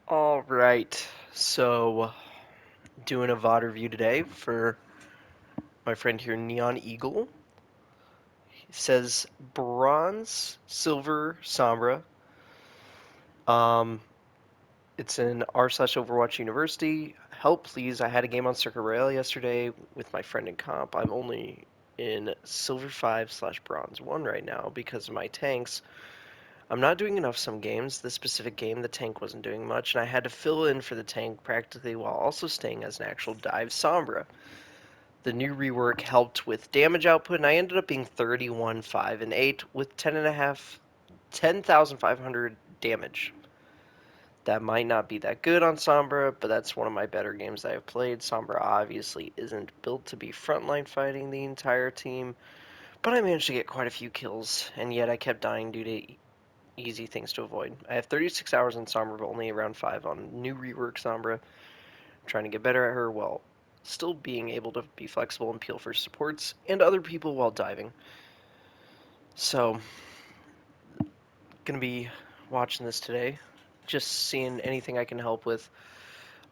All right, so doing a VOD review today for my friend here, Neon Eagle. He says bronze, silver, Sombra. Um, it's in r/Overwatch University. Help, please. I had a game on Circuit Rail yesterday with my friend in comp. I'm only in silver 5/bronze 1 right now because of my tanks. I'm not doing enough some games. This specific game, the tank wasn't doing much, and I had to fill in for the tank practically while also staying as an actual dive Sombra. The new rework helped with damage output, and I ended up being 31, 5, and 8 with 10,500 damage. That might not be that good on Sombra, but that's one of my better games I have played. Sombra obviously isn't built to be frontline fighting the entire team, but I managed to get quite a few kills, and yet I kept dying due to easy things to avoid. I have 36 hours on Sombra, but only around 5 on new rework Sombra. I'm trying to get better at her while still being able to be flexible and peel for supports and other people while diving. So, gonna be watching this today, just seeing anything I can help with.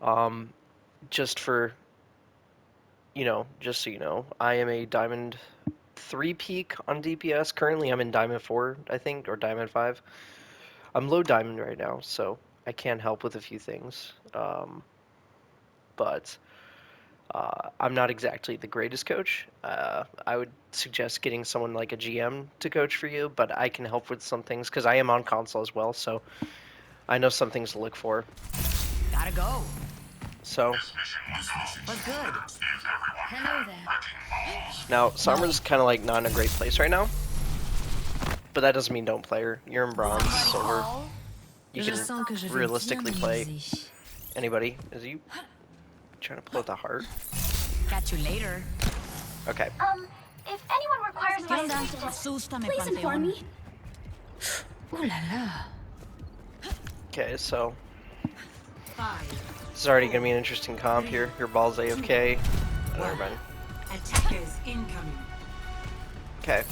Um, just for just so you know, I am a Diamond 3 peak on DPS. Currently, I'm in Diamond 4, I think, or Diamond 5. I'm low Diamond right now, so I can help with a few things. But I'm not exactly the greatest coach. I would suggest getting someone like a GM to coach for you, but I can help with some things because I am on console as well, so I know some things to look for. Gotta go. So What's good? Hello there. now No. Summer's kind of like not in a great place right now, but that doesn't mean don't play her. You're in bronze, Somebody silver. call? You Je can sens que je vais bien realistically play m'amuser. anybody. Is you trying to pull out the heart? Catch you later. Okay. If anyone requires ¿Qué my onda? assistance, Asústame, please inform Panteón. me. Ooh la la. Okay, so 5, this is already gonna 4, be an interesting comp 3, here. Your ball's 2, AFK. Never 1. mind. Attackers incoming. Okay.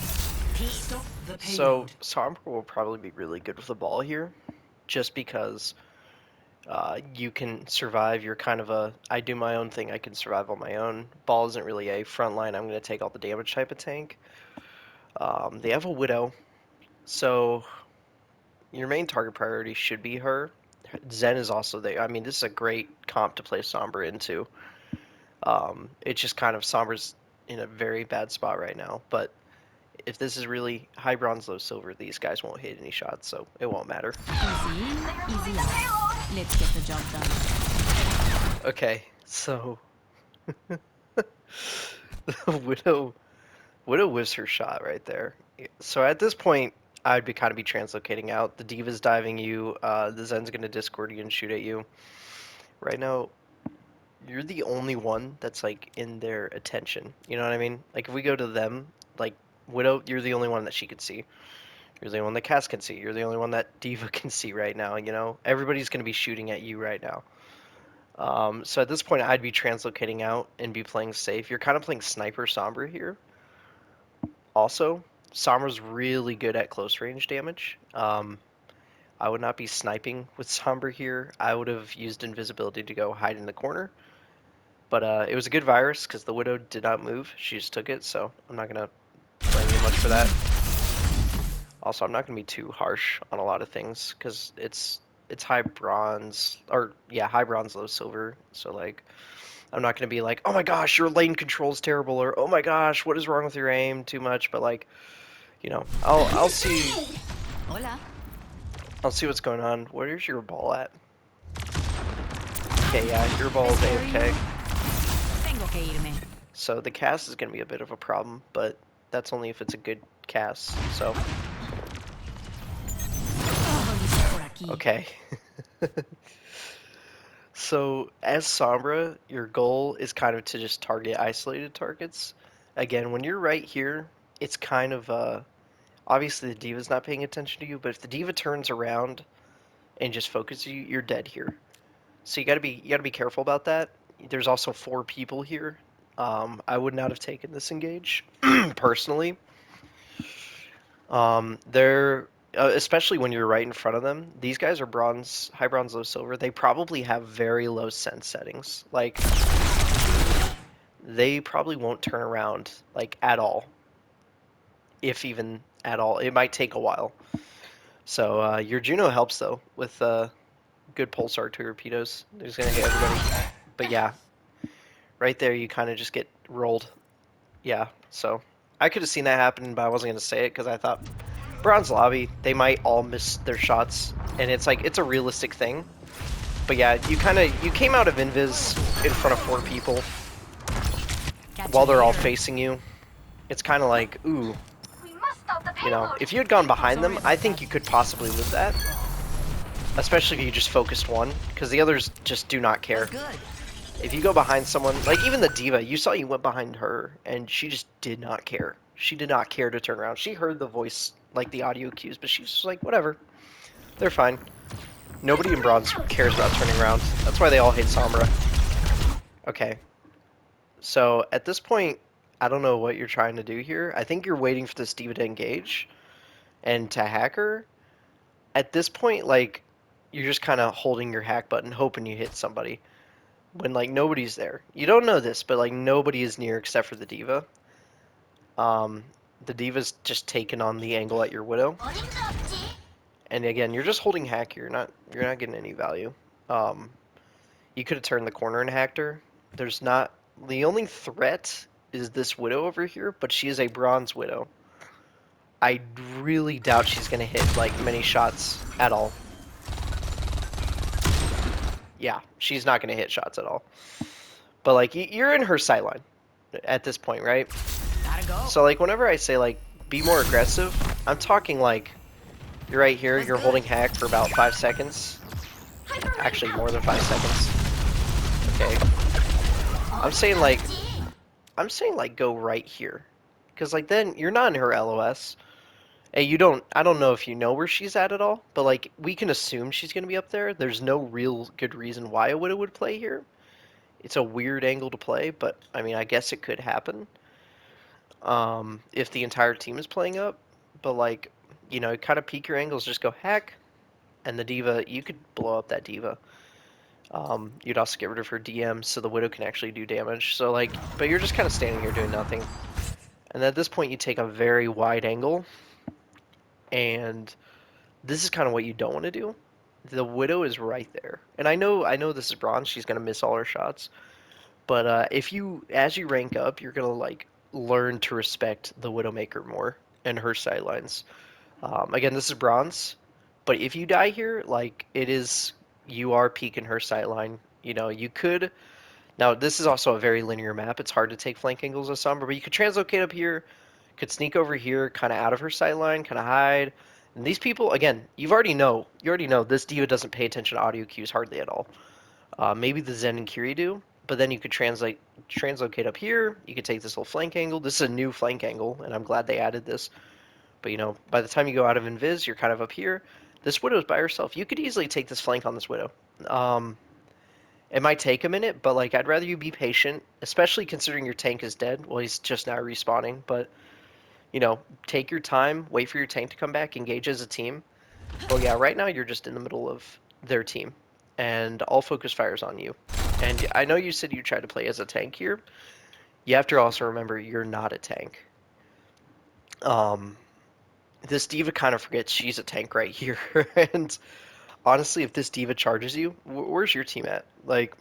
Stop the So payload. Sombra will probably be really good with the ball here, just because you can survive. You're kind of a I do my own thing. I can survive on my own. Ball isn't really a front line. I'm going to take all the damage type of tank. They have a Widow, so your main target priority should be her. Zen is also there. I mean, this is a great comp to play Sombra into. It's just kind of Sombra's in a very bad spot right now, but if this is really high bronze, low silver, these guys won't hit any shots, so it won't matter. Easy in, They're easy moving the out. payload! Let's get the job done. Okay, so Widow whiffs her shot right there. So at this point, I'd be kind of be translocating out. The Diva's diving you. The Zen's gonna Discord you and shoot at you. Right now, you're the only one that's like in their attention. You know what I mean? Like if we go to them, like Widow, you're the only one that she could see. You're the only one that Cass can see. You're the only one that Diva can see right now. You know, everybody's gonna be shooting at you right now. So at this point, I'd be translocating out and be playing safe. You're kind of playing Sniper Sombra here. Also, Sombra's really good at close range damage. I would not be sniping with Sombra here. I would have used invisibility to go hide in the corner. But it was a good virus because the Widow did not move. She just took it, so I'm not going to blame you much for that. Also, I'm not going to be too harsh on a lot of things because it's high bronze, or yeah, high bronze, low silver. So like, I'm not going to be like, oh my gosh, your lane control's terrible, or oh my gosh, what is wrong with your aim too much. But like, I'll see Hola. I'll see what's going on. Where's your ball at? Okay, yeah, your ball is Rescue you. AFK. Tengo que irme. So the cast is going to be a bit of a problem, but that's only if it's a good cast. So Todo listo por aquí. okay. So as Sombra, your goal is kind of to just target isolated targets. Again, when you're right here, it's kind of obviously the Diva's not paying attention to you, but if the Diva turns around and just focuses you, you're dead here. So you gotta be careful about that. There's also 4 people here. I would not have taken this engage personally. They're especially when you're right in front of them. These guys are bronze, high bronze, low silver. They probably have very low sense settings. Like, they probably won't turn around, like, at all. If even at all. It might take a while. So, your Juno helps, though, with good pulsar torpedoes. He's gonna hit everybody. But yeah, right there you kind of just get rolled. Yeah, so I could have seen that happen, but I wasn't gonna say it because I thought bronze lobby, they might all miss their shots, and it's like it's a realistic thing. But yeah, you came out of invis in front of 4 people Catch while you they're all later. facing you. It's kind of like, ooh, We must stop the you know, payload. if you had gone behind Sorry them, I about think that. you could possibly live that. Especially if you just focused one, because the others just do not care. That's good. If you go behind someone, like even the diva, you saw you went behind her, and she just did not care. She did not care to turn around. She heard the voice, like the audio cues, but she's just like, whatever, they're fine. Nobody in bronze cares about turning around. That's why they all hate Sombra. Okay, so at this point, I don't know what you're trying to do here. I think you're waiting for this diva to engage and to hack her. At this point, like, you're just kind of holding your hack button, hoping you hit somebody. When like nobody's there. You don't know this, but like nobody is near except for the diva. Um, the diva's just taken on the angle at your widow, and again, you're just holding hack. You're not getting any value. Um, you could have turned the corner and hacked her. There's not the only threat is this widow over here, but she is a bronze widow. I really doubt she's gonna hit like many shots at all. Yeah, she's not gonna hit shots at all. But like you're in her sightline at this point, right? Gotta go. So like whenever I say like be more aggressive, I'm talking like you're right here, Was you're good. holding hack for about 5 seconds. Actually more than 5 seconds. Okay. I'm saying like go right here. Cuz like then you're not in her LOS. And I don't know if you know where she's at all, but like we can assume she's going to be up there. There's no real good reason why a widow would play here. It's a weird angle to play, but I mean, I guess it could happen. If the entire team is playing up. But like, kind of peek your angles, just go hack, and the diva, you could blow up that diva. You'd also get rid of her DM, so the widow can actually do damage. So like, but you're just kind of standing here doing nothing. And at this point, you take a very wide angle, and this is kind of what you don't want to do. The widow is right there, and I know this is bronze. She's gonna miss all her shots, but if as you rank up, you're gonna like learn to respect the Widowmaker more and her sightlines. Again, this is bronze, but if you die here, like you are peeking her sightline. You could. Now, this is also a very linear map. It's hard to take flank angles with Sombra, but you could translocate up here, could sneak over here, kind of out of her sightline, kind of hide. And these people, again, you already know this diva doesn't pay attention to audio cues hardly at all. Maybe the Zen and Kiri do, but then you could translocate up here. You could take this little flank angle. This is a new flank angle, and I'm glad they added this. But by the time you go out of invis, you're kind of up here. This widow's by herself. You could easily take this flank on this widow. It might take a minute, but like I'd rather you be patient, especially considering your tank is dead. Well, he's just now respawning, but take your time, wait for your tank to come back, engage as a team. Well, yeah, right now you're just in the middle of their team, and all focus fires on you. And I know you said you tried to play as a tank here. You have to also remember you're not a tank. Um, this diva kind of forgets she's a tank right here. And honestly, if this diva charges you, where's your team at? Like,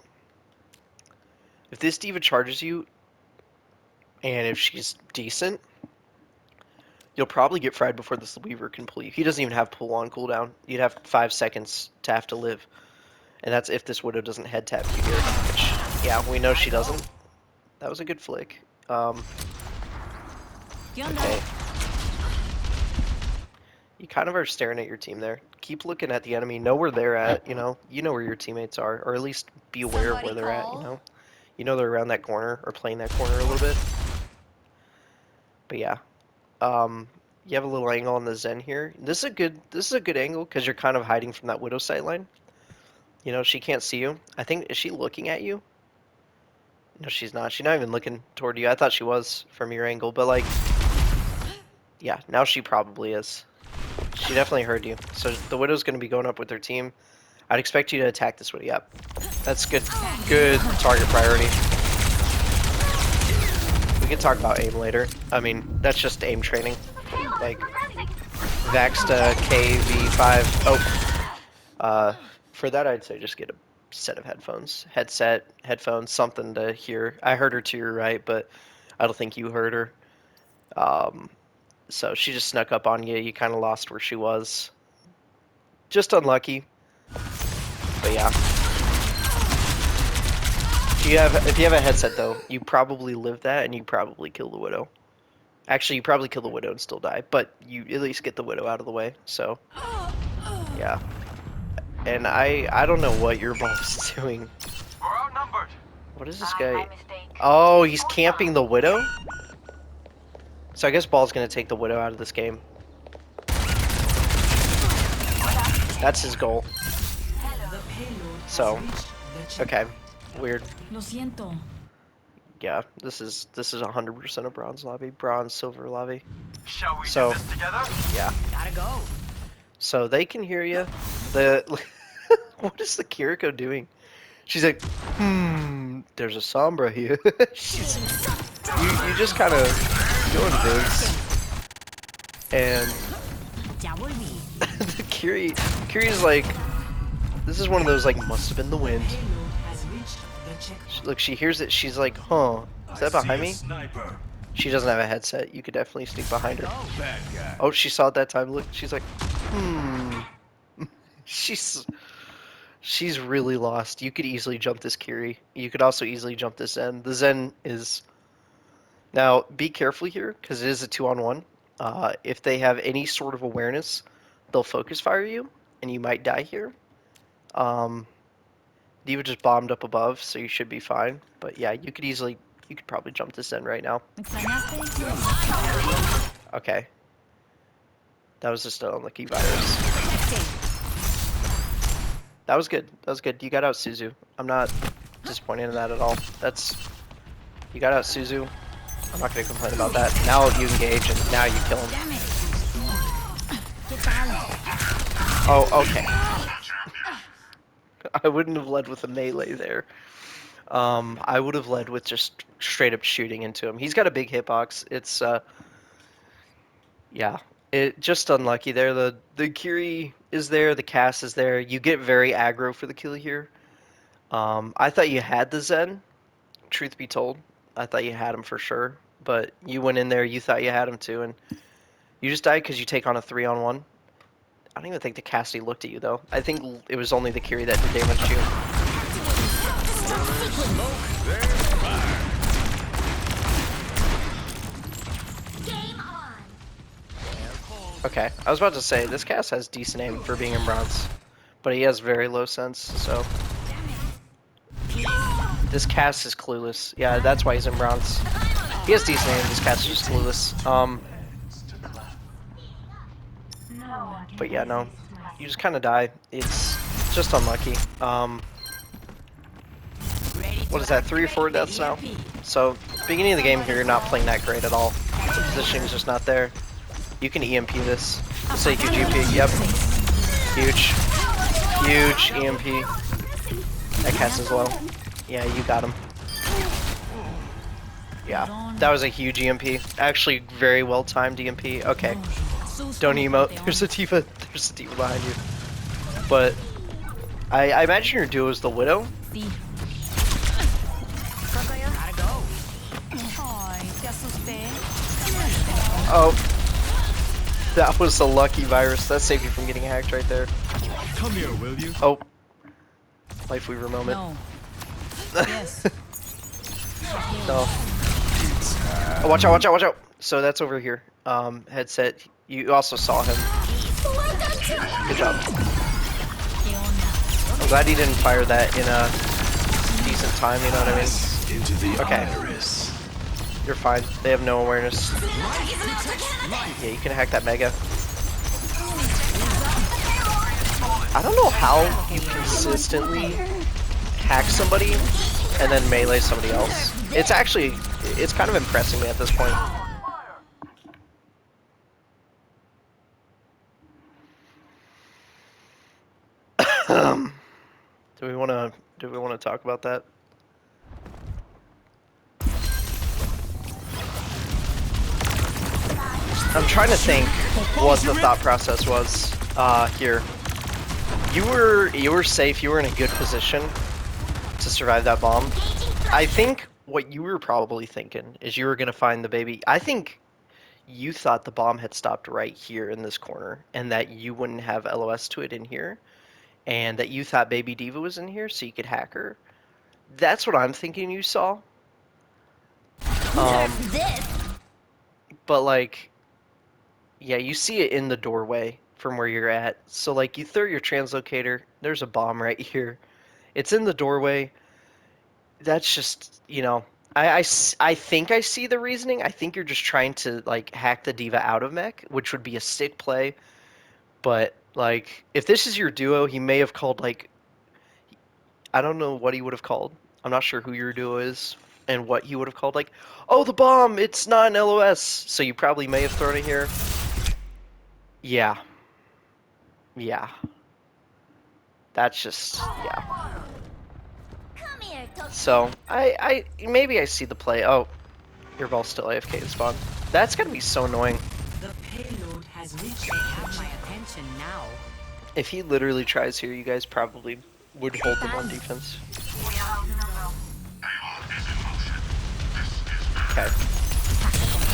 if this diva charges you, and if she's decent, you'll probably get fried before this Weaver can pull you. He doesn't even have pull on cooldown. You'd have 5 seconds to have to live. And that's if this Widow doesn't head tap you here. Which, yeah, we know she doesn't. That was a good flick. Okay. You kind of are staring at your team there. Keep looking at the enemy. Know where they're at, You know where your teammates are. Or at least be aware of where they're at, You know they're around that corner or playing that corner a little bit. But yeah. You have a little angle on the Zen here. This is a good angle because you're kind of hiding from that Widow sightline. She can't see you. I think, is she looking at you? No, she's not. She's not even looking toward you. I thought she was from your angle, but like, yeah, now she probably is. She definitely heard you. So the Widow's going to be going up with her team. I'd expect you to attack this Widow. Yep. That's good. Good target priority. We can talk about aim later. I mean, that's just aim training. Like, Vaxta KV5. Oh. For that, I'd say just get a set of headphones. Headphones, something to hear. I heard her to your right, but I don't think you heard her. So she just snuck up on you. You kind of lost where she was. Just unlucky. But yeah. If you have a headset though, you probably live that and you probably kill the Widow. Actually, you probably kill the Widow and still die, but you at least get the Widow out of the way. So yeah. And I don't know what your boss is doing. We're outnumbered. What is this guy? Oh, he's camping the Widow? So I guess Ball's gonna take the Widow out of this game. That's his goal. So, okay, weird. Lo siento. Yeah, this is 100% a bronze lobby, bronze silver lobby. Shall we So, do this together? yeah. Gotta go. So they can hear you. What is the Kiriko doing? She's like, there's a Sombra here. You just kind of doing things, and Ya volví. the Kiri's like, this is one of those like must have been the wind. Look, she hears it. She's like, huh? Is that behind me? She doesn't have a headset. You could definitely sneak behind her. Oh, she saw it that time. Look, she's like, She's really lost. You could easily jump this Kiri. You could also easily jump this Zen. The Zen is... Now, be careful here, because it is a 2-on-1. If they have any sort of awareness, they'll focus fire you, and you might die here. Diva just bombed up above, so you should be fine. But yeah, you could probably jump this Zen right now. Okay. That was just an unlucky virus. That was good. That was good. You got out Suzu. I'm not disappointed in that at all. You got out Suzu. I'm not going to complain about that. Now you engage and now you kill him. Oh, okay. I wouldn't have led with a melee there. I would have led with just straight up shooting into him. He's got a big hitbox. It's, yeah. It just unlucky there. The Kiri is there, the Cass is there. You get very aggro for the kill here. I thought you had the Zen, truth be told. I thought you had him for sure. But you went in there, you thought you had him too, and you just died because you take on a 3-on-1. I don't even think the Cassidy looked at you though. I think it was only the Kiri that did damage to you. Okay, I was about to say, this Cass has decent aim for being in bronze, but he has very low sense, so... This Cass is clueless. Yeah, that's why he's in bronze. He has decent aim, this Cass is just clueless. But yeah, no. You just kind of die. It's just unlucky. What is that, 3 or 4 deaths now? So, beginning of the game here, you're not playing that great at all. The positioning's just not there. You can EMP this. Let's say huge EMP. Yep. Huge. Huge EMP. That Cass as well. Yeah, you got him. Yeah, that was a huge EMP. Actually, very well timed EMP. Okay. Don't emote. There's a Tifa. There's a Tifa behind you. But I imagine your duo is the Widow. Oh. That was a lucky virus. That saved you from getting hacked right there. Come here, will you? Oh. Life Weaver moment. No. Yes. No. Oh, watch out, watch out, watch out! So that's over here. Headset. You also saw him. Good job. I'm glad he didn't fire that in a decent time, you know what I mean? Okay. You're fine. They have no awareness. Yeah, you can hack that Mega. I don't know how you consistently hack somebody and then melee somebody else. It's kind of impressing me at this point. Do we want to talk about that? I'm trying to think what the thought process was here. You were safe. You were in a good position to survive that bomb. I think what you were probably thinking is you were gonna find the baby. I think you thought the bomb had stopped right here in this corner, and that you wouldn't have LOS to it in here, and that you thought Baby Diva was in here, so you could hack her. That's what I'm thinking you saw. But like, yeah, you see it in the doorway from where you're at. So like, you throw your translocator. There's a bomb right here. It's in the doorway. That's just, I think I see the reasoning. I think you're just trying to like hack the diva out of mech, which would be a sick play. But like, if this is your duo, he may have called like, I don't know what he would have called. I'm not sure who your duo is and what he would have called. Like, oh, the bomb, it's not an LOS. So you probably may have thrown it here. Yeah. Yeah. That's just, yeah. So, I maybe I see the play. Oh, your ball's still AFK in spawn. That's gonna be so annoying. The payload has reached. They have my attention now. If he literally tries here, you guys probably would hold them on defense. Okay.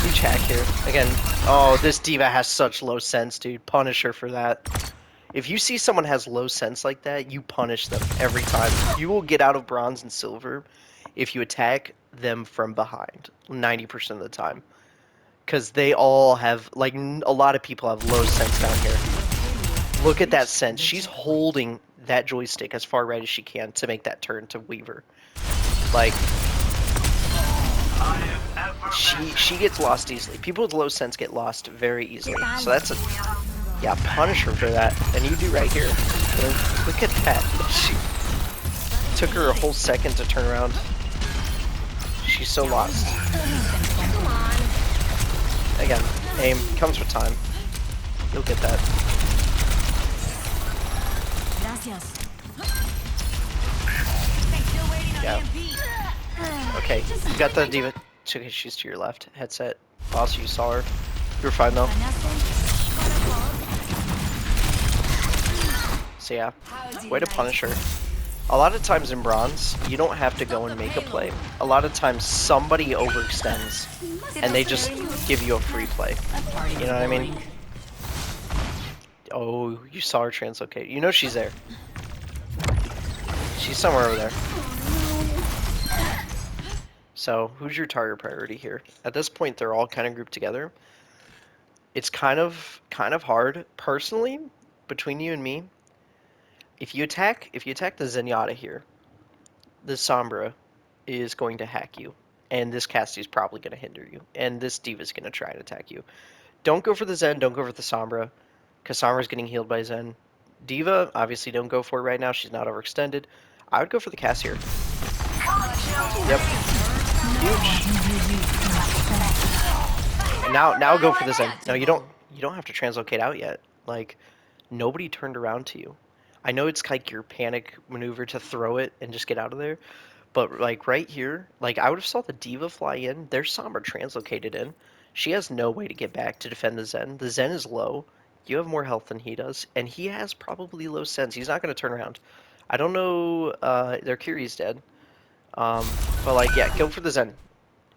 Huge hack here. Again, oh, this diva has such low sense, dude. Punish her for that. If you see someone has low sense like that, you punish them every time. You will get out of bronze and silver if you attack them from behind, 90% of the time. Because they all have, like, a lot of people have low sense down here. Look at that sense. She's holding that joystick as far right as she can to make that turn to Weaver. Like, she gets lost easily. People with low sense get lost very easily. So that's a... Yeah, punish her for that. And you do right here. Look at that. She took her a whole second to turn around. She's so lost. Again, aim comes with time. You'll get that. Yeah. Okay, you got the diva. Okay, she's to your left. Headset. Boss, you saw her. You were fine though. So yeah, way to punish her. A lot of times in bronze, you don't have to go and make a play. A lot of times somebody overextends and they just give you a free play. You know what I mean? Oh, you saw her translocate. You know she's there. She's somewhere over there. So, who's your target priority here? At this point, they're all kind of grouped together. It's kind of hard, personally, between you and me. If you attack the Zenyatta here, the Sombra is going to hack you, and this Cassidy is probably going to hinder you, and this Diva is going to try and attack you. Don't go for the Zen, don't go for the Sombra, because Sombra's getting healed by Zen. Diva, obviously don't go for it right now, she's not overextended. I would go for the Cass here. Yep. Huge. And now go for the Zen. No, you don't have to translocate out yet. Like, nobody turned around to you. I know it's like your panic maneuver to throw it and just get out of there, but like right here, like I would have saw the Diva fly in. There's Sombra translocated in. She has no way to get back to defend the Zen. The Zen is low. You have more health than he does, and he has probably low sense. He's not going to turn around. I don't know. Their Kiri's dead. But like, yeah, go for the Zen.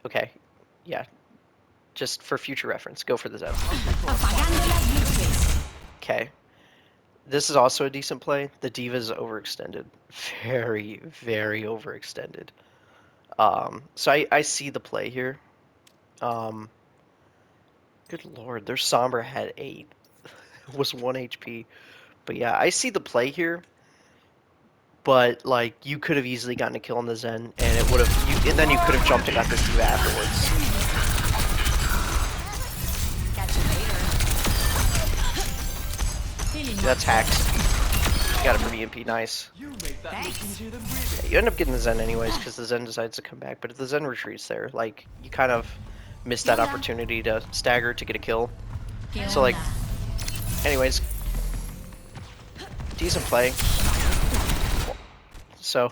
Okay, yeah. Just for future reference, go for the Zen. Okay. This is also a decent play. The Diva is overextended. Very, very overextended. So I see the play here. Good lord, their Sombra had 8. Was 1 HP. But yeah, I see the play here. But like, you could have easily gotten a kill on the Zen, and it would have, and then you could have jumped and got this Diva afterwards. That's hacked. Got it from EMP, nice. Yeah, you end up getting the Zen anyways, because the Zen decides to come back, but if the Zen retreats there, like, you kind of missed that opportunity to stagger to get a kill. So like, anyways, decent play. So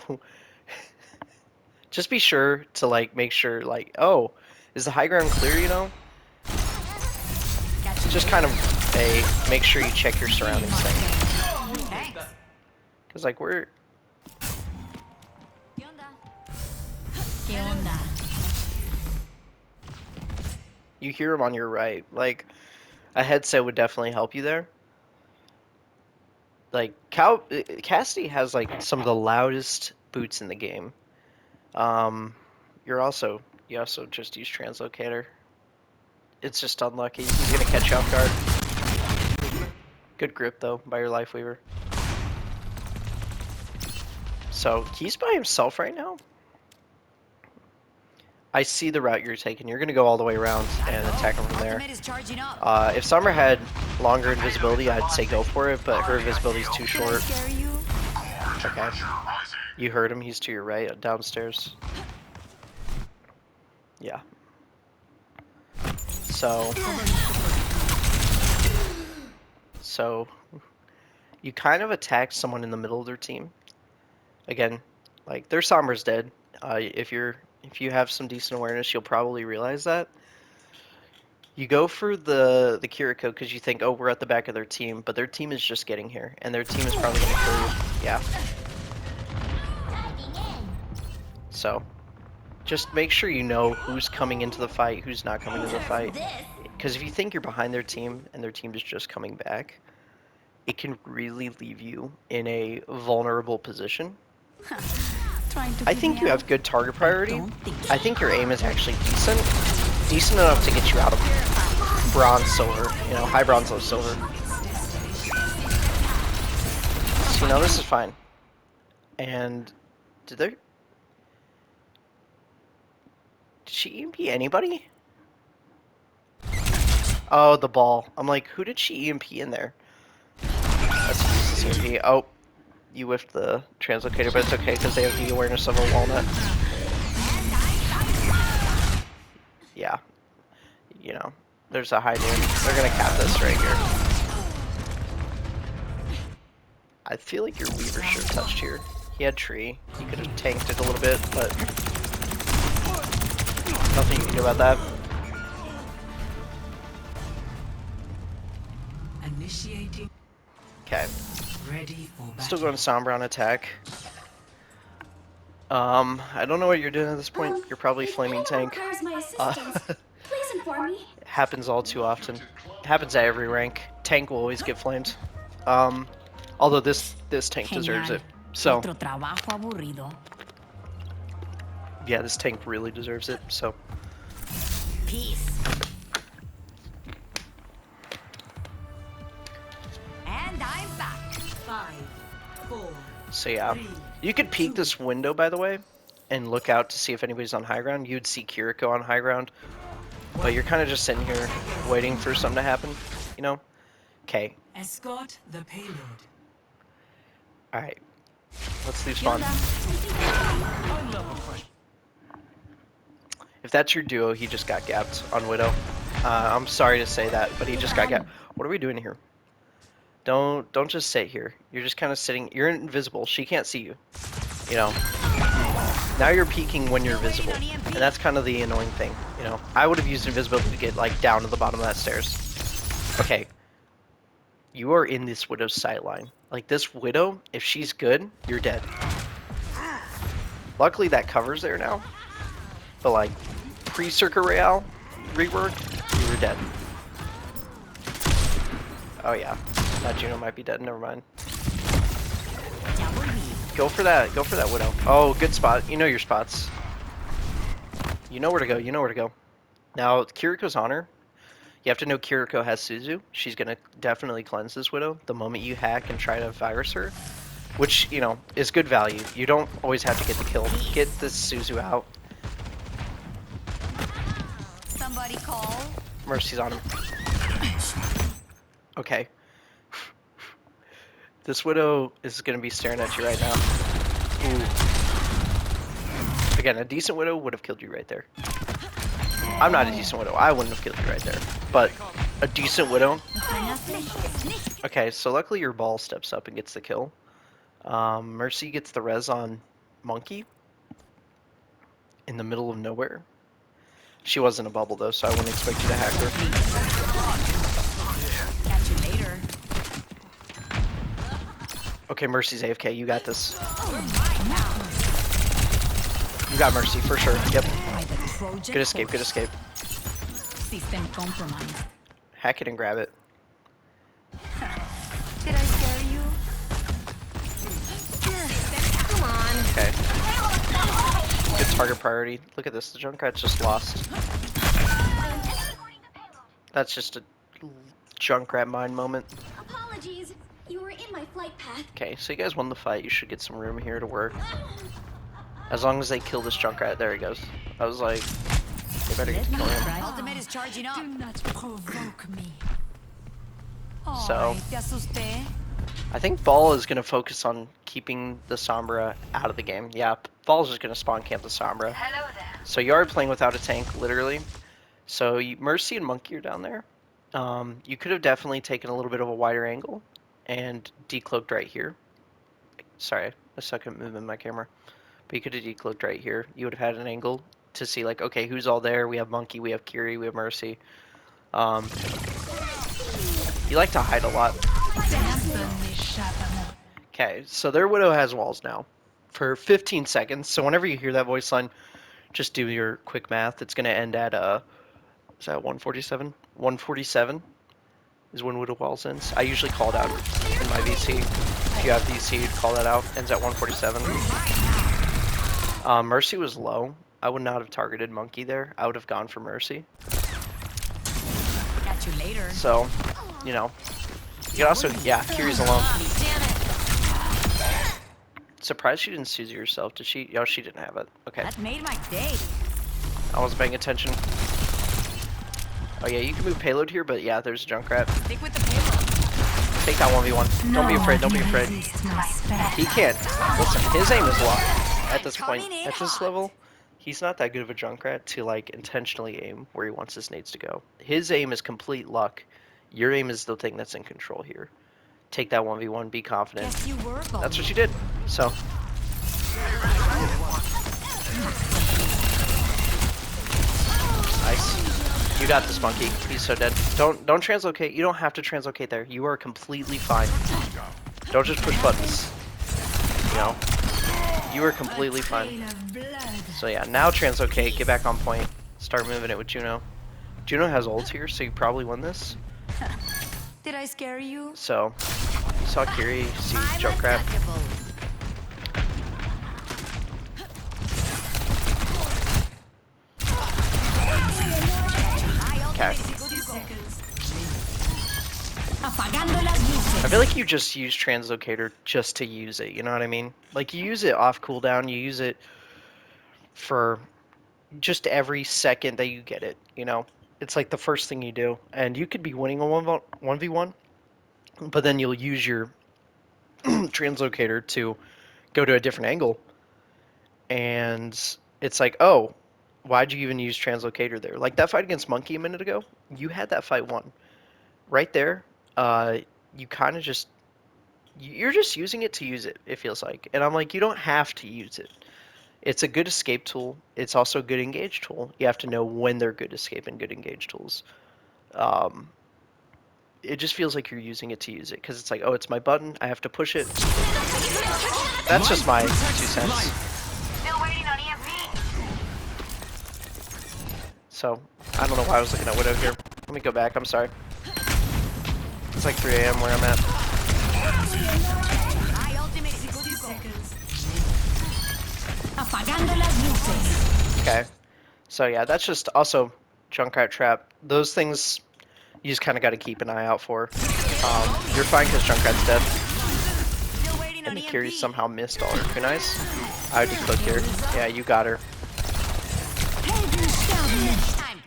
just be sure to like make sure like, oh, is the high ground clear, you know? Just kind of make sure you check your surroundings thing. Thanks. Cause like we're ¿Qué onda? you hear him on your right. Like a headset would definitely help you there. Like Cassidy has like some of the loudest boots in the game. Um, you also just use translocator. It's just unlucky. He's gonna catch you off guard. Good grip though by your life weaver. So he's by himself right now. I see the route you're taking. You're gonna go all the way around and attack him from there. Ultimate is charging up. If Sombra had longer invisibility, I'd say go for it, but her invisibility's too short. Scare you? Okay. You heard him. He's to your right, downstairs. Yeah. So you kind of attack someone in the middle of their team. Again, like their Sombra's dead. If you have some decent awareness, you'll probably realize that. You go for the Kiriko because you think, oh, we're at the back of their team, but their team is just getting here, and their team is probably going to kill you. Yeah. So, just make sure you know who's coming into the fight, who's not coming into the fight. Because if you think you're behind their team and their team is just coming back, it can really leave you in a vulnerable position. I think you have good target priority. I think your aim is actually decent. Decent enough to get you out of bronze, silver. You know, high bronze, low silver. So, you know, this is fine. And did she EMP anybody? Oh, the ball. I'm like, who did she EMP in there? That's a useless EMP. Oh, you whiffed the translocator, but it's okay because they have the awareness of a walnut. Yeah. You know, there's a high noon. They're gonna cap this right here. I feel like your Weaver should have touched here. He had tree. He could have tanked it a little bit, but nothing you can do about that. Initiating. Okay. Ready for battle. Still going Sombra on attack. I don't know what you're doing at this point. You're probably If flaming anyone tank. requires my assistance, please inform me. Happens all too often. Happens at every rank. Tank will always get flamed. Although this tank deserves it. So Otro trabajo aburrido. yeah, this tank really deserves it. So Peace. And I'm back. 5, 4. so yeah, you could peek this window by the way, and look out to see if anybody's on high ground. You'd see Kiriko on high ground, but you're kind of just sitting here waiting for something to happen. You know? Okay. Escort the payload. All right. Let's leave spawn. If that's your duo, he just got gapped on Widow. I'm sorry to say that, but he just got gapped. What are we doing here? Don't just sit here. You're just kind of sitting. You're invisible. She can't see you. You know. Now you're peeking when you're visible, and that's kind of the annoying thing. You know. I would have used invisibility to get like down to the bottom of that stairs. Okay. You are in this Widow's sight line. Like this Widow, if she's good, you're dead. Luckily that cover's there now. But like pre-Circa Royale rework, you were dead. Oh yeah. That Juno might be dead, never mind. Go for that Widow. Oh, good spot. You know your spots. You know where to go, you know where to go. Now Kiriko's on her. You have to know Kiriko has Suzu. She's going to definitely cleanse this Widow the moment you hack and try to virus her. Which, you know, is good value. You don't always have to get the kill. Get this Suzu out. Somebody call. Mercy's on him. Okay. This Widow is going to be staring at you right now. Ooh. Again, a decent Widow would have killed you right there. I'm not a decent Widow. I wouldn't have killed you right there. But a decent Widow. Okay, so luckily your ball steps up and gets the kill. Mercy gets the res on Monkey in the middle of nowhere. She was in a bubble though, so I wouldn't expect you to hack her. Catch you later. Okay, Mercy's AFK. You got this. You got Mercy for sure. Yep. Good escape. Good escape. System compromised. Hack it and grab it. Did I scare you? Come on. Okay. Good target priority. Look at this. The Junkrat's just lost. That's just a Junkrat mind moment. Apologies. You were in my flight path. Okay, so you guys won the fight. You should get some room here to work. As long as they kill this Junkrat. There he goes. I was like, they better get to kill him. Ultimate is charging up. Do not provoke me. So, te asusté. I think Ball is going to focus on keeping the Sombra out of the game. Yeah, Ball's just going to spawn camp the Sombra. Hello there. So you are playing without a tank, literally. So Mercy and Monkey are down there. You could have definitely taken a little bit of a wider angle and decloaked right here. Sorry, I suck at moving my camera. But you could have decloaked right here. You would have had an angle to see, like, okay, who's all there? We have Monkey, we have Kiri, we have Mercy. You like to hide a lot. Okay, so their Widow has walls now for 15 seconds. So whenever you hear that voice line, just do your quick math. It's going to end at, is that 147? 147 is when Widow walls ends. I usually call it out in my VC. If you have VC, you'd call that out. Ends at 147. Mercy was low. I would not have targeted Monkey there. I would have gone for Mercy. Catch you later. So, you know, you can also, yeah, Kiri's alone. Surprised she didn't Suzy herself. Did she? Oh, she didn't have it. Okay. That made my day. I wasn't paying attention. Oh yeah, you can move payload here, but yeah, there's a Junkrat. Stick with the payload. Take that 1v1. Don't be afraid, don't be afraid. He can't. Listen, his aim is locked at this point. At this level, he's not that good of a Junkrat to, like, intentionally aim where he wants his nades to go. His aim is complete luck. Your aim is the thing that's in control here. Take that 1v1, be confident. Guess you were That's what you did. So. Nice. You got this, Monkey. He's so dead. Don't translocate. You don't have to translocate there. You are completely fine. Don't just push buttons. You know? You are completely fine. So yeah, now translocate. Get back on point. Start moving it with Juno. Juno has ults here, so you probably win this. Did I scare you? So, you saw Kiri, you see Junkrat. Okay. I feel like you just use Translocator just to use it, you know what I mean? Like, you use it off cooldown, you use it for just every second that you get it, you know? It's like the first thing you do. And you could be winning a 1v1, but then you'll use your Translocator to go to a different angle. And it's like, oh, why'd you even use Translocator there? Like that fight against Monkey a minute ago, you had that fight won. Right there, you kind of just, you're just using it to use it, it feels like. And I'm like, you don't have to use it. It's a good escape tool. It's also a good engage tool. You have to know when they're good escape and good engage tools. It just feels like you're using it to use it. Because it's like, oh, it's my button. I have to push it. That's just my 2 cents. Still waiting on EMP. So, I don't know why I was looking at Widow here. Let me go back. I'm sorry. It's like 3 a.m. where I'm at. Okay. So yeah, that's just also Junkrat Trap. Those things you just kind of got to keep an eye out for. You're fine because Junkrat's dead. And the Kiri somehow missed all her kunais. I would decloak here. Yeah, you got her.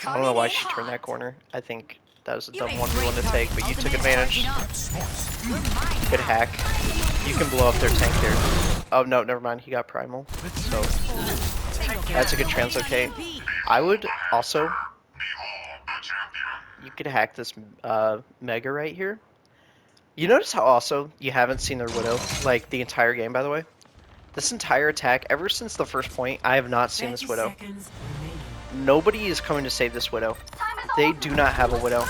I don't know why she turned that corner. I think that was a dumb 1v1 to take, but you took advantage. Good hack. You can blow up their tank here. Oh no, never mind. He got primal. So that's a good translocate. I would also. You could hack this Mega right here. You notice how also you haven't seen their Widow, like, the entire game, by the way? This entire attack, ever since the first point, I have not seen 30 this Widow. seconds remaining. Nobody is coming to save this Widow. They do not have a Widow.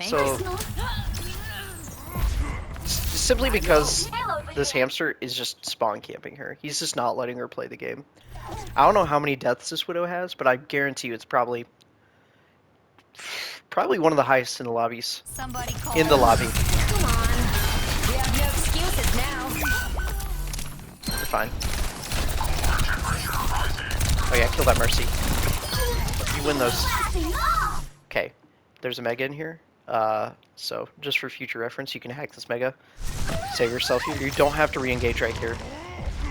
So, simply because this hamster is just spawn camping her. He's just not letting her play the game. I don't know how many deaths this Widow has, but I guarantee you it's probably one of the highest in the lobbies. Somebody call In the lobby. Come on. We have no excuses now. You're fine. Oh yeah, kill that Mercy. You win those. Okay, there's a Mega in here. So just for future reference, you can hack this Mega. Save yourself here. You don't have to re-engage right here.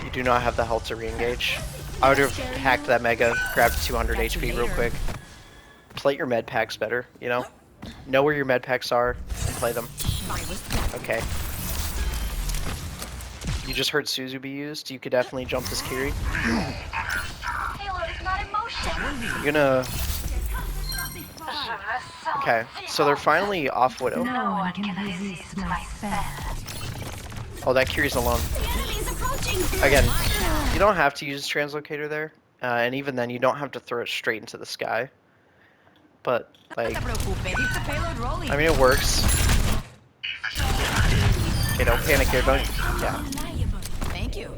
You do not have the health to re-engage. I would have hacked that Mega, grabbed 200 HP real quick. Play your med packs better, you know? Know where your med packs are and play them. Okay. You just heard Suzu be used. You could definitely jump this Kiri. Payload is not in motion. You're gonna... Okay, so they're finally off Widow. No one can resist my spell. Oh, that Kiri's alone. The enemy is approaching. Again, you don't have to use Translocator there. And even then, you don't have to throw it straight into the sky. But, like... I mean, it works. Okay, don't panic here, don't... Yeah. Thank you.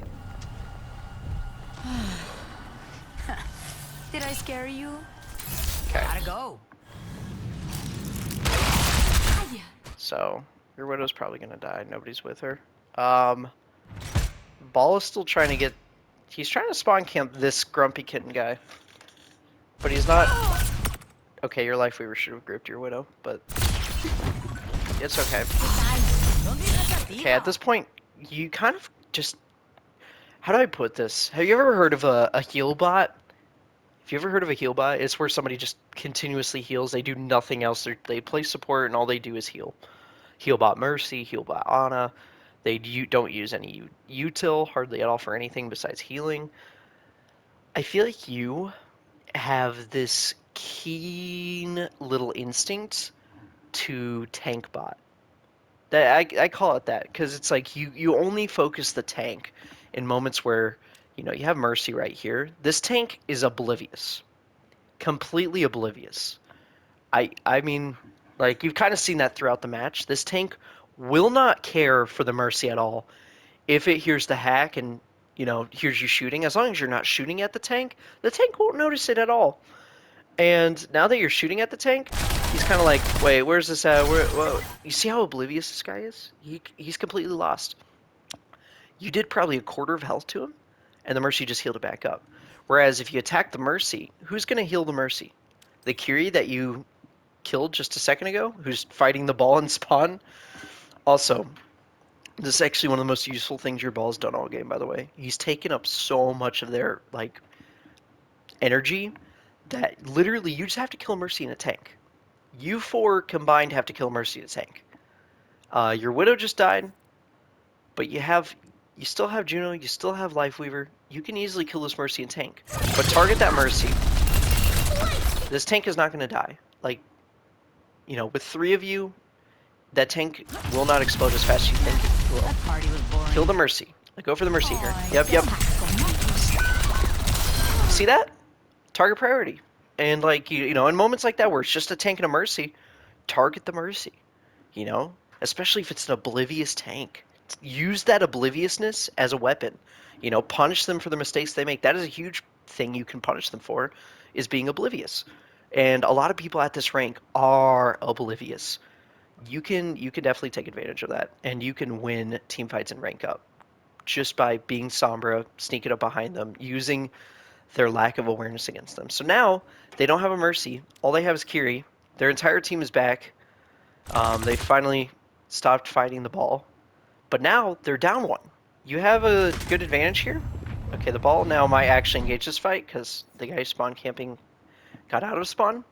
Did I scare you? Okay. Gotta go. So, your Widow's probably gonna die. Nobody's with her. Ball is still trying to get... He's trying to spawn camp this grumpy kitten guy. But he's not... Okay, your Life Weaver should have gripped your Widow, but... It's okay. Okay, at this point, you kind of just... How do I put this? Have you ever heard of a heal bot? If you ever heard of a heal bot, it's where somebody just continuously heals. They do nothing else. They play support, and all they do is heal. Healbot Mercy, Healbot Ana. They don't use any util hardly at all for anything besides healing. I feel like you have this keen little instinct to tank bot. That I call it that because it's like you only focus the tank in moments where you have Mercy right here. This tank is oblivious, completely oblivious. I mean, like, you've kind of seen that throughout the match. This tank will not care for the Mercy at all. If it hears the hack and, hears you shooting, as long as you're not shooting at the tank won't notice it at all. And now that you're shooting at the tank, he's kind of like, wait, where's this at? Whoa. You see how oblivious this guy is? He's completely lost. You did probably a quarter of health to him, and the Mercy just healed it back up. Whereas if you attack the Mercy, who's going to heal the Mercy? The Kiri that you killed just a second ago, who's fighting the ball and spawn. Also, this is actually one of the most useful things your ball's done all game, by the way. He's taken up so much of their, energy that literally you just have to kill Mercy in a tank. You four combined have to kill Mercy in a tank. Your Widow just died, but you still have Juno, you still have Lifeweaver. You can easily kill this Mercy in tank. But target that Mercy. This tank is not going to die. With 3 of you, that tank will not explode as fast as you think it will. Kill the Mercy. Go for the Mercy here. Yep. See that? Target priority. And in moments like that where it's just a tank and a Mercy, target the Mercy. Especially if it's an oblivious tank. Use that obliviousness as a weapon. Punish them for the mistakes they make. That is a huge thing you can punish them for, is being oblivious. And a lot of people at this rank are oblivious. You can definitely take advantage of that, and you can win team fights and rank up just by being Sombra, sneaking up behind them, using their lack of awareness against them. So now they don't have a Mercy. All they have is Kiri. Their entire team is back. They finally stopped fighting the ball, but now they're down 1. You have a good advantage here. Okay, the ball now might actually engage this fight because the guy spawn camping got out of spawn.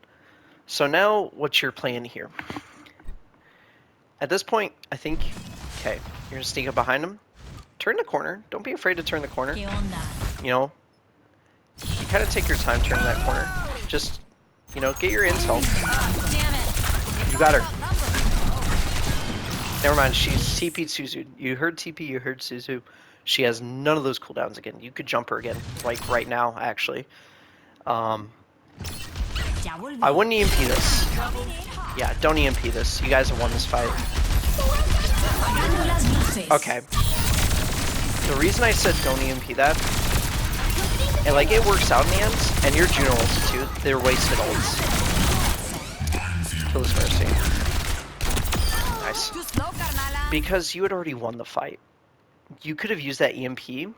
So now what's your plan here? At this point, I think, okay, you're gonna sneak up behind him. Turn the corner. Don't be afraid to turn the corner. You kind of take your time turning that corner. Just, get your intel. You got her. Never mind, she's TP'd Suzu. You heard TP, you heard Suzu. She has none of those cooldowns again. You could jump her again, like right now, actually. I wouldn't EMP this. Yeah, don't EMP this. You guys have won this fight. Okay. The reason I said don't EMP that, and like it works out in the end, and your Juno ults too, they're wasted ults. Kill this Mercy. Nice. Because you had already won the fight. You could have used that EMP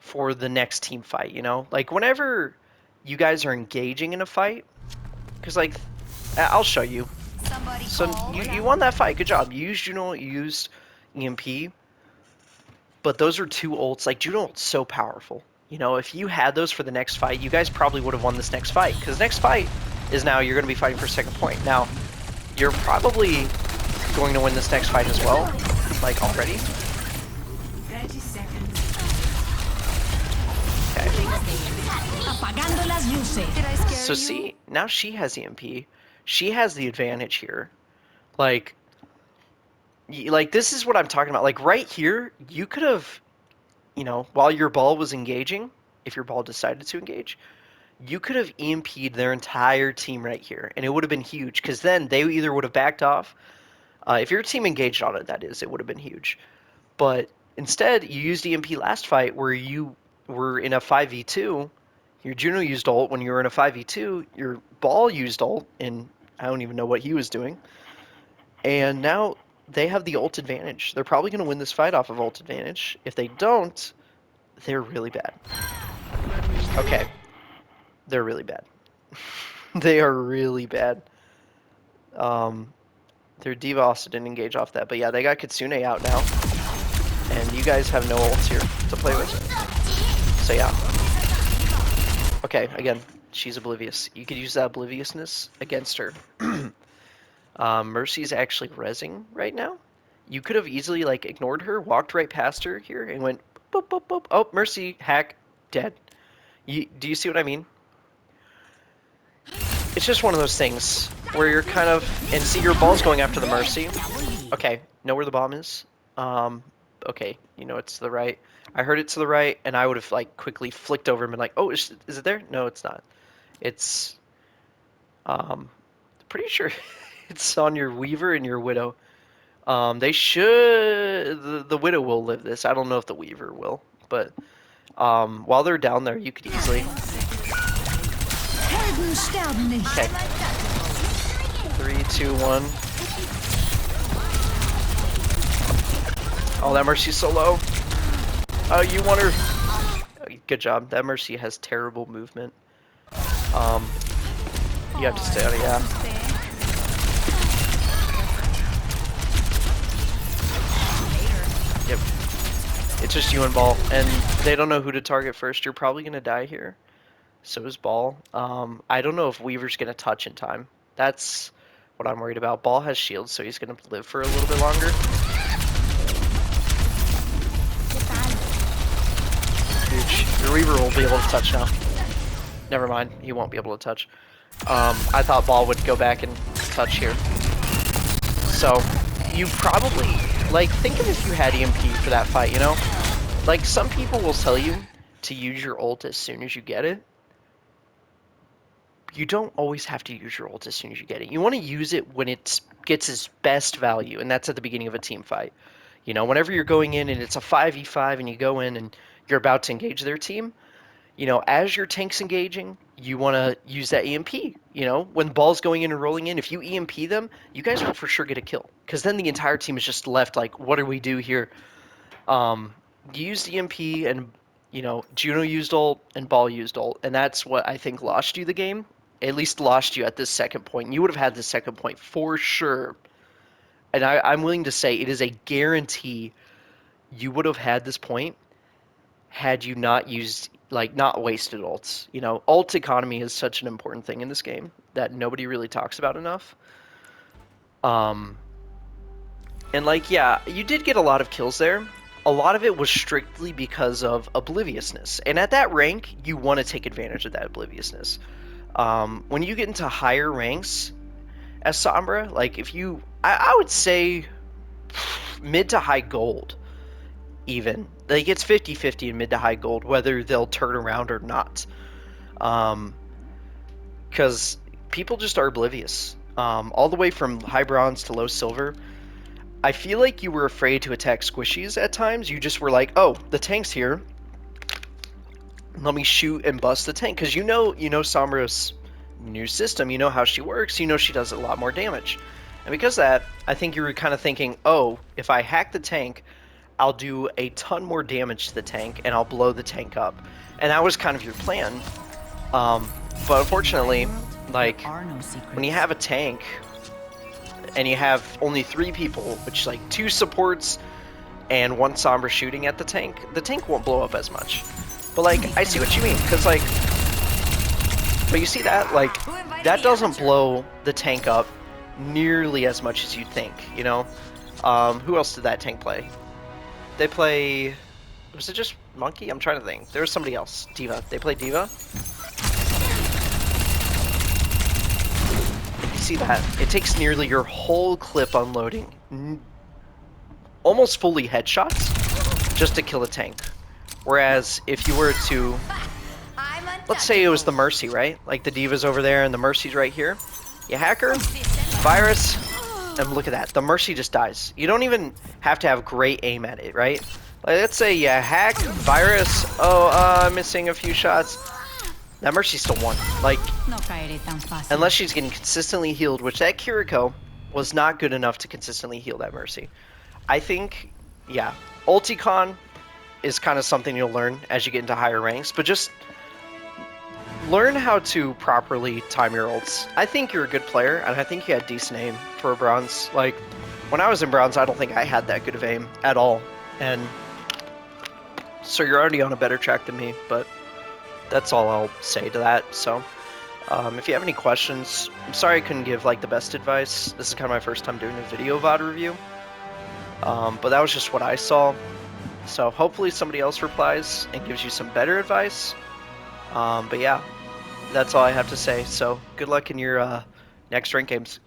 for the next team fight, you know? Like whenever you guys are engaging in a fight, because like, I'll show you. So you won that fight, good job. You used Juno, you used EMP, but those are two ults. Like Juno ult's so powerful. You know, if you had those for the next fight, you guys probably would have won this next fight. Because next fight is now you're going to be fighting for second point. Now, you're probably going to win this next fight as well, like already. 30 seconds. Okay. Apagando las luces. So see, now she has EMP. She has the advantage here. Like this is what I'm talking about. Like right here, you could have, you know, while your ball was engaging, if your ball decided to engage, you could have EMP'd their entire team right here, and it would have been huge, because then they either would have backed off. If your team engaged on it, that is, it would have been huge. But instead, you used EMP last fight where you were in a 5v2. Your Juno used ult when you were in a 5v2. Your ball used ult, and I don't even know what he was doing. And now they have the ult advantage. They're probably going to win this fight off of ult advantage. If they don't, they're really bad. Okay. They're really bad. They are really bad. Their D.Va also didn't engage off that, but yeah, they got Kitsune out now. And you guys have no ults here to play with. So yeah. Okay, again, she's oblivious. You could use that obliviousness against her. Mercy's actually rezzing right now. You could have easily like ignored her, walked right past her here, and went boop boop boop. Oh, Mercy, hack, dead. Do you see what I mean? It's just one of those things where you're kind of, and see your ball's going after the Mercy. Okay, know where the bomb is. Okay, you know it's to the right. I heard it to the right, and I would have like quickly flicked over and been like, oh, is it there? No, it's not. It's, pretty sure it's on your Weaver and your Widow. They should, the Widow will live this. I don't know if the Weaver will, but while they're down there, you could easily. Okay. 3, 2, 1. Oh, that Mercy's so low. Oh, you want her. Good job. That Mercy has terrible movement. You have to stay out of, yeah. Yep. It's just you and Ball, and they don't know who to target first. You're probably gonna die here. So is Ball. I don't know if Weaver's gonna touch in time. That's what I'm worried about. Ball has shields, so he's gonna live for a little bit longer. Huge. Your Weaver will be able to touch now. Never mind, he won't be able to touch. I thought Ball would go back and touch here. So, you probably, like, think of if you had EMP for that fight, you know? Like, some people will tell you to use your ult as soon as you get it. You don't always have to use your ult as soon as you get it. You want to use it when it gets its best value, and that's at the beginning of a team fight. You know, whenever you're going in and it's a 5v5 and you go in and you're about to engage their team, you know, as your tank's engaging, you want to use that EMP. You know, when Ball's going in and rolling in, if you EMP them, you guys will for sure get a kill. Because then the entire team is just left like, what do we do here? You used EMP and, you know, Juno used ult and Ball used ult. And that's what I think lost you the game. At least lost you at this second point. You would have had the second point for sure. And I'm willing to say it is a guarantee you would have had this point had you not used, like, not wasted ults. You know, ult economy is such an important thing in this game that nobody really talks about enough. And, like, yeah, you did get a lot of kills there. A lot of it was strictly because of obliviousness. And at that rank, you want to take advantage of that obliviousness. When you get into higher ranks, as Sombra. Like if you, I would say mid to high gold even. Like it's 50-50 in mid to high gold whether they'll turn around or not. Because people just are oblivious. All the way from high bronze to low silver. I feel like you were afraid to attack squishies at times. You just were like, oh, the tank's here. Let me shoot and bust the tank. Because you know Sombra's new system. You know how she works. You know she does a lot more damage. And because of that, I think you were kind of thinking, oh, if I hack the tank, I'll do a ton more damage to the tank, and I'll blow the tank up. And that was kind of your plan. But unfortunately, like, when you have a tank, and you have only 3 people, which is like 2 supports and 1 Sombra shooting at the tank won't blow up as much. But like, I see what you mean, because like, but you see that, like, that doesn't blow the tank up nearly as much as you'd think, you know? Who else did that tank play? They play, was it just Monkey? I'm trying to think. There was somebody else. D.Va. They played D.Va? See that? It takes nearly your whole clip unloading, almost fully headshots, just to kill a tank. Whereas if you were to, let's say it was the Mercy, right? Like the D.Va's over there and the Mercy's right here. You hack her, Virus, and look at that. The Mercy just dies. You don't even have to have great aim at it, right? Like, let's say you hack, Virus, I'm missing a few shots. That Mercy still won. Like, unless she's getting consistently healed, which that Kiriko was not good enough to consistently heal that Mercy. I think, yeah, Ulticon is kind of something you'll learn as you get into higher ranks, but just learn how to properly time your ults. I think you're a good player, and I think you had decent aim for a bronze. Like, when I was in bronze, I don't think I had that good of aim at all. And so you're already on a better track than me, but that's all I'll say to that. So if you have any questions, I'm sorry I couldn't give like the best advice. This is kind of my first time doing a video VOD review, but that was just what I saw. So hopefully somebody else replies and gives you some better advice. But yeah, that's all I have to say. So good luck in your next rank games.